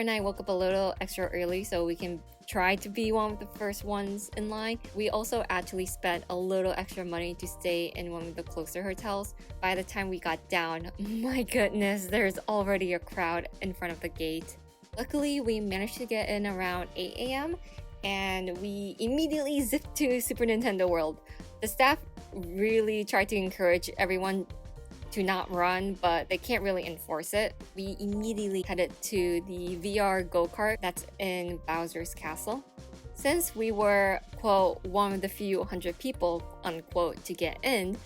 and I woke up a little extra early so we can try to be one of the first ones in line. We also actually spent a little extra money to stay in one of the closer hotels. By the time we got down, my goodness, there's already a crowd in front of the gate. Luckily, we managed to get in around 8 a.m. and we immediately zipped to Super Nintendo World. The staff really tried to encourage everyone to not run, but they can't really enforce it. We immediately headed to the VR go-kart that's in Bowser's Castle. Since we were, quote, one of the few hundred people, unquote, to get in,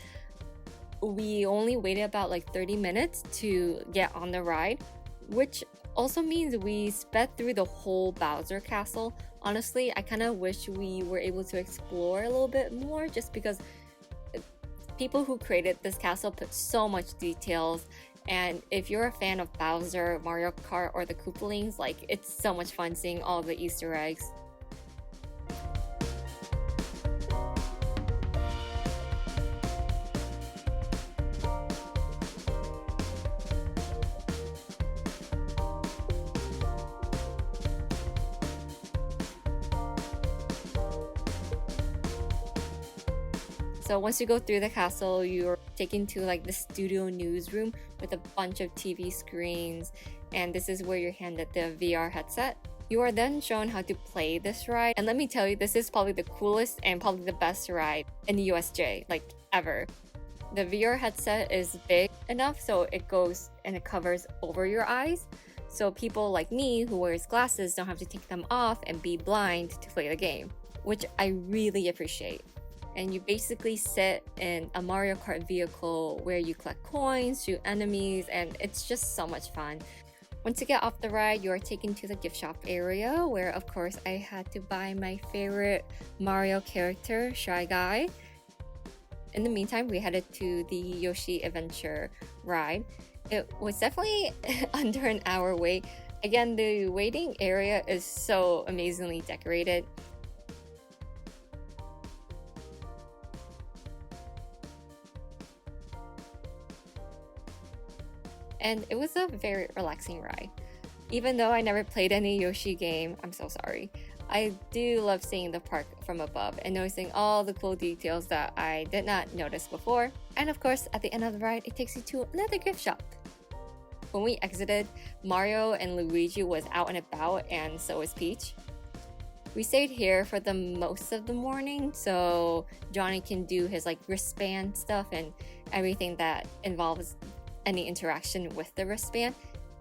we only waited about like 30 minutes to get on the ride, which also means we sped through the whole Bowser Castle. Honestly, I kind of wish we were able to explore a little bit more just because people who created this castle put so much details, and if you're a fan of Bowser, Mario Kart, or the Koopalings, like, it's so much fun seeing all the Easter eggs. So once you go through the castle, you're taken to like the studio newsroom with a bunch of TV screens, and this is where you're handed the VR headset. You are then shown how to play this ride, and let me tell you, this is probably the coolest and probably the best ride in the USJ, like, ever. The VR headset is big enough so it goes and it covers over your eyes, so people like me who wears glasses don't have to take them off and be blind to play the game, which I really appreciate. And you basically sit in a Mario Kart vehicle where you collect coins, shoot enemies, and it's just so much fun. Once you get off the ride, you are taken to the gift shop area where, of course, I had to buy my favorite Mario character, Shy Guy. In the meantime, we headed to the Yoshi Adventure ride. It was definitely under an hour wait. Again, the waiting area is so amazingly decorated. And it was a very relaxing ride. Even though I never played any Yoshi game, I'm so sorry. I do love seeing the park from above and noticing all the cool details that I did not notice before. And of course, at the end of the ride, it takes you to another gift shop. When we exited, Mario and Luigi was out and about, and so was Peach. We stayed here for the most of the morning, so Johnny can do his like wristband stuff and everything that involves any interaction with the wristband.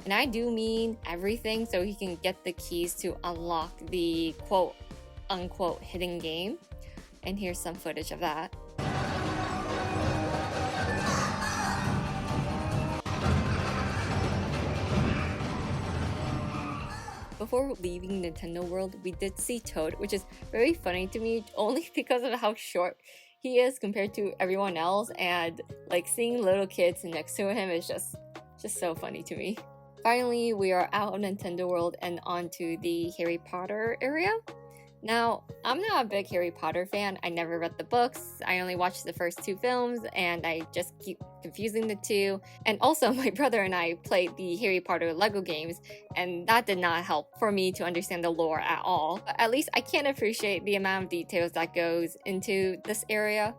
And I do mean everything, so he can get the keys to unlock the quote unquote hidden game. And here's some footage of that. Before leaving Nintendo World, we did see Toad, which is very funny to me only because of how short he is compared to everyone else, and like seeing little kids next to him is just so funny to me. Finally, we are out of Nintendo World and onto the Harry Potter area. Now, I'm not a big Harry Potter fan. I never read the books. I only watched the first 2 films, and I just keep confusing the two. And also, my brother and I played the Harry Potter Lego games, and that did not help for me to understand the lore at all. But at least I can appreciate the amount of details that goes into this area.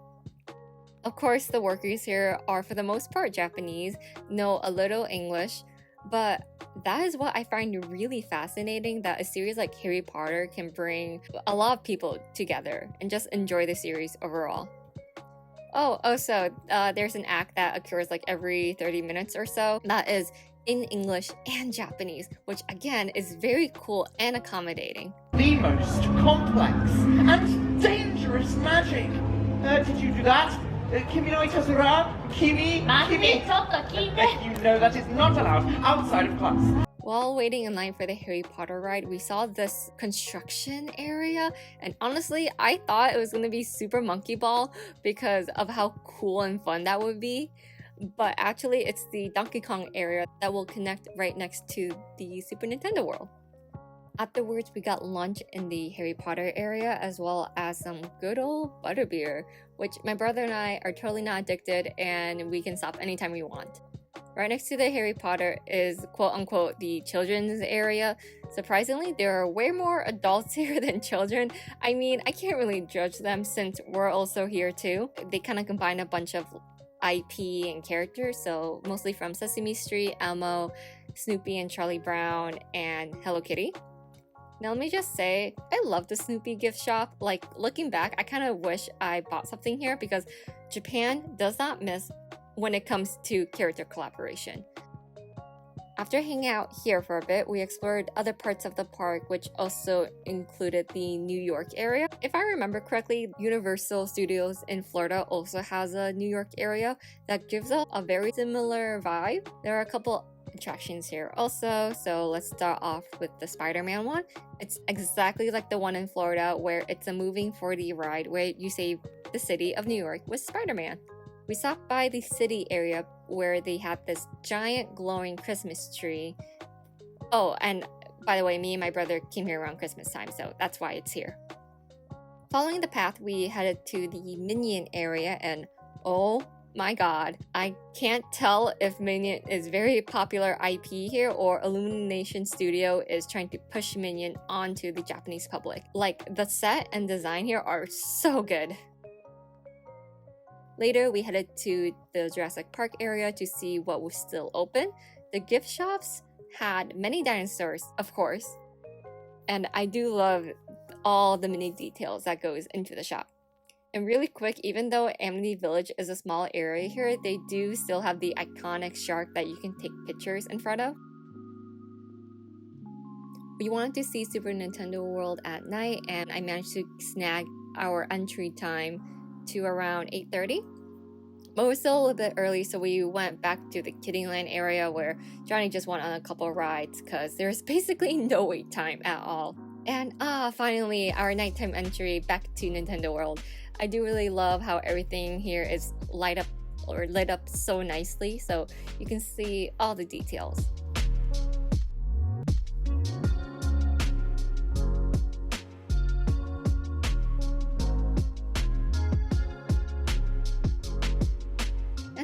Of course, the workers here are for the most part Japanese, know a little English, but that is what I find really fascinating, that a series like Harry Potter can bring a lot of people together and just enjoy the series overall. Oh, also, there's an act that occurs like every 30 minutes or so that is in English and Japanese, which again is very cool and accommodating. The most complex and dangerous magic. Did you do that? Kimi no Itazura? Kimi? Kimi? You know that is not allowed outside of class. While waiting in line for the Harry Potter ride, we saw this construction area, and honestly, I thought it was going to be Super Monkey Ball because of how cool and fun that would be. But actually, it's the Donkey Kong area that will connect right next to the Super Nintendo World. Afterwards, we got lunch in the Harry Potter area as well as some good old butterbeer, which my brother and I are totally not addicted and we can stop anytime we want. Right next to the Harry Potter is quote-unquote the children's area. Surprisingly, there are way more adults here than children. I mean, I can't really judge them since we're also here too. They kind of combine a bunch of IP and characters, so mostly from Sesame Street, Elmo, Snoopy and Charlie Brown, and Hello Kitty. Now let me just say, I love the Snoopy gift shop. Like, looking back, I kind of wish I bought something here because Japan does not miss when it comes to character collaboration. After hanging out here for a bit, we explored other parts of the park, which also included the New York area. If I remember correctly, Universal Studios in Florida also has a New York area that gives off a very similar vibe. There are a couple attractions here also, so let's start off with the Spider-Man one. It's exactly like the one in Florida where it's a moving 4D ride where you save the city of New York with Spider-Man. We stopped by the city area where they had this giant glowing Christmas tree. Oh, and by the way, me and my brother came here around Christmas time, so that's why it's here. Following the path, we headed to the Minion area, and oh my god, I can't tell if Minion is very popular IP here or Illumination Studio is trying to push Minion onto the Japanese public. Like, the set and design here are so good. Later, we headed to the Jurassic Park area to see what was still open. The gift shops had many dinosaurs, of course, and I do love all the mini details that goes into the shop. And really quick, even though Amity Village is a small area here, they do still have the iconic shark that you can take pictures in front of. We wanted to see Super Nintendo World at night, and I managed to snag our entry time to around 8:30. But it was still a little bit early, so we went back to the Kiddingland area where Johnny just went on a couple of rides because there's basically no wait time at all. And finally, our nighttime entry back to Nintendo World. I do really love how everything here is lit up so nicely, so you can see all the details.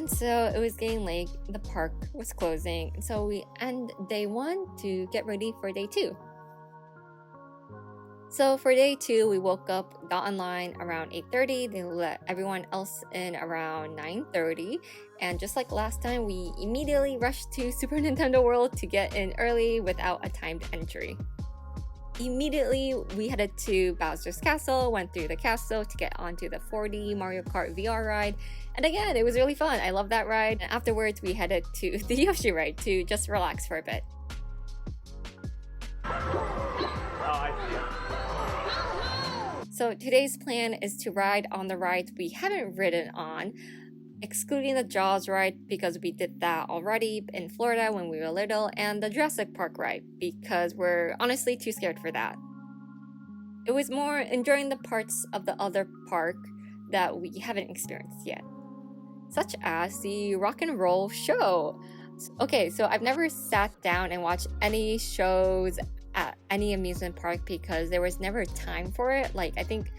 So it was getting late, the park was closing, so we end day 1 to get ready for day 2. So for day 2, we woke up, got online around 8:30, they let everyone else in around 9:30, and just like last time, we immediately rushed to Super Nintendo World to get in early without a timed entry. Immediately, we headed to Bowser's Castle, went through the castle to get onto the 4D Mario Kart VR ride. And again, it was really fun. I love that ride. And afterwards, we headed to the Yoshi ride to just relax for a bit. So today's plan is to ride on the rides we haven't ridden on, excluding the Jaws ride because we did that already in Florida when we were little, and the Jurassic Park ride because we're honestly too scared for that. It was more enjoying the parts of the other park that we haven't experienced yet, such as the rock and roll show. Okay, so I've never sat down and watched any shows at any amusement park because there was never time for it. Like, I think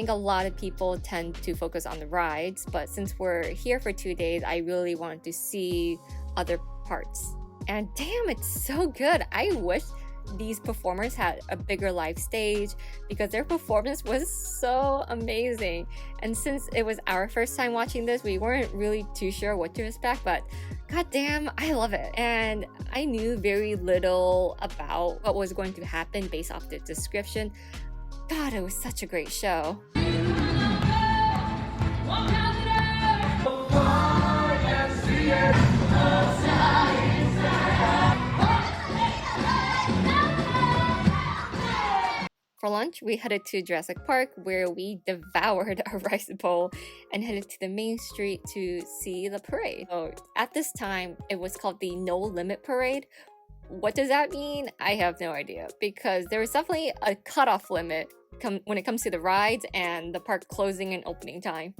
a lot of people tend to focus on the rides, but since we're here for 2 days, I really wanted to see other parts. And damn, it's so good. I wish these performers had a bigger live stage because their performance was so amazing. And since it was our first time watching this, we weren't really too sure what to expect, but goddamn, I love it. And I knew very little about what was going to happen based off the description. God, it was such a great show. For lunch, we headed to Jurassic Park where we devoured a rice bowl and headed to the main street to see the parade. So at this time, it was called the No Limit Parade. What does that mean? I have no idea because there was definitely a cutoff limit when it comes to the rides and the park closing and opening time.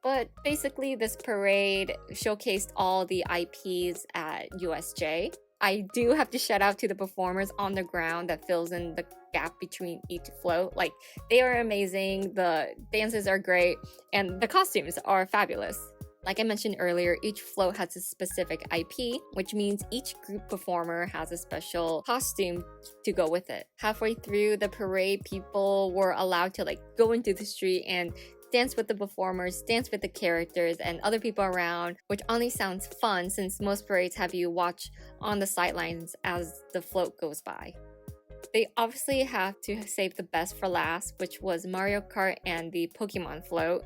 But basically, this parade showcased all the IPs at USJ. I do have to shout out to the performers on the ground that fills in the gap between each float. Like, they are amazing, the dances are great, and the costumes are fabulous. Like I mentioned earlier, each float has a specific IP, which means each group performer has a special costume to go with it. Halfway through the parade, people were allowed to go into the street and dance with the performers, dance with the characters and other people around, which honestly sounds fun since most parades have you watch on the sidelines as the float goes by. They obviously have to save the best for last, which was Mario Kart and the Pokemon float.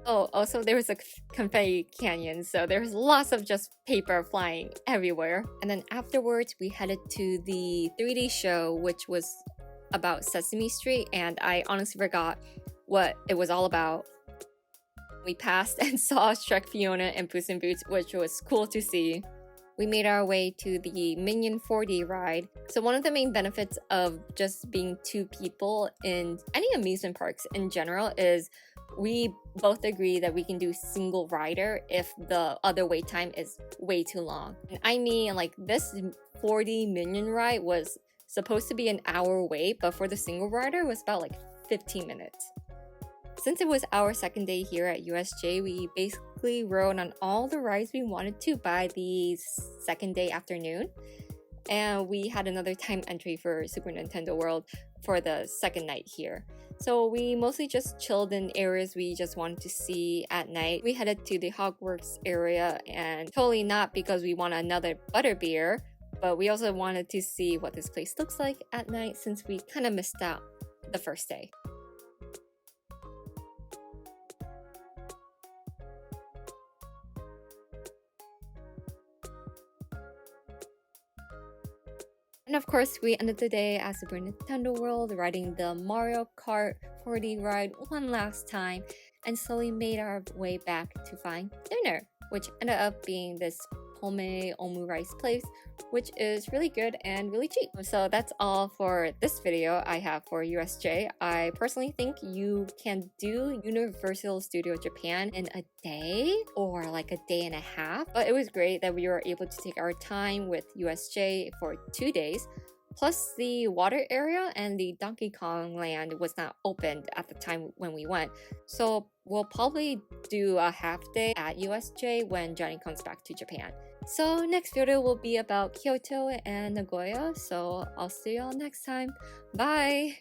Oh, also there was a confetti canyon, so there was lots of just paper flying everywhere. And then afterwards, we headed to the 3D show, which was about Sesame Street, and I honestly forgot what it was all about. We passed and saw Shrek, Fiona, and Puss in Boots, which was cool to see. We made our way to the Minion 4D ride. So one of the main benefits of just being two people in any amusement parks in general is we both agree that we can do single rider if the other wait time is way too long. And I mean, this 4D Minion ride was supposed to be an hour wait, but for the single rider it was about 15 minutes. Since it was our second day here at USJ, we basically rode on all the rides we wanted to by the second day afternoon. And we had another time entry for Super Nintendo World for the second night here. So we mostly just chilled in areas we just wanted to see at night. We headed to the Hogwarts area, and totally not because we want another butterbeer, but we also wanted to see what this place looks like at night since we kind of missed out the first day. And of course, we ended the day at Super Nintendo World riding the Mario Kart 4D ride one last time and slowly made our way back to find dinner, which ended up being this Pome Omu rice place, which is really good and really cheap. So that's all for this video I have for USJ. I personally think you can do Universal Studio Japan in a day or a day and a half, but it was great that we were able to take our time with USJ for 2 days. Plus, the water area and the Donkey Kong land was not opened at the time when we went. So we'll probably do a half day at USJ when Johnny comes back to Japan. So next video will be about Kyoto and Nagoya. So I'll see you all next time. Bye!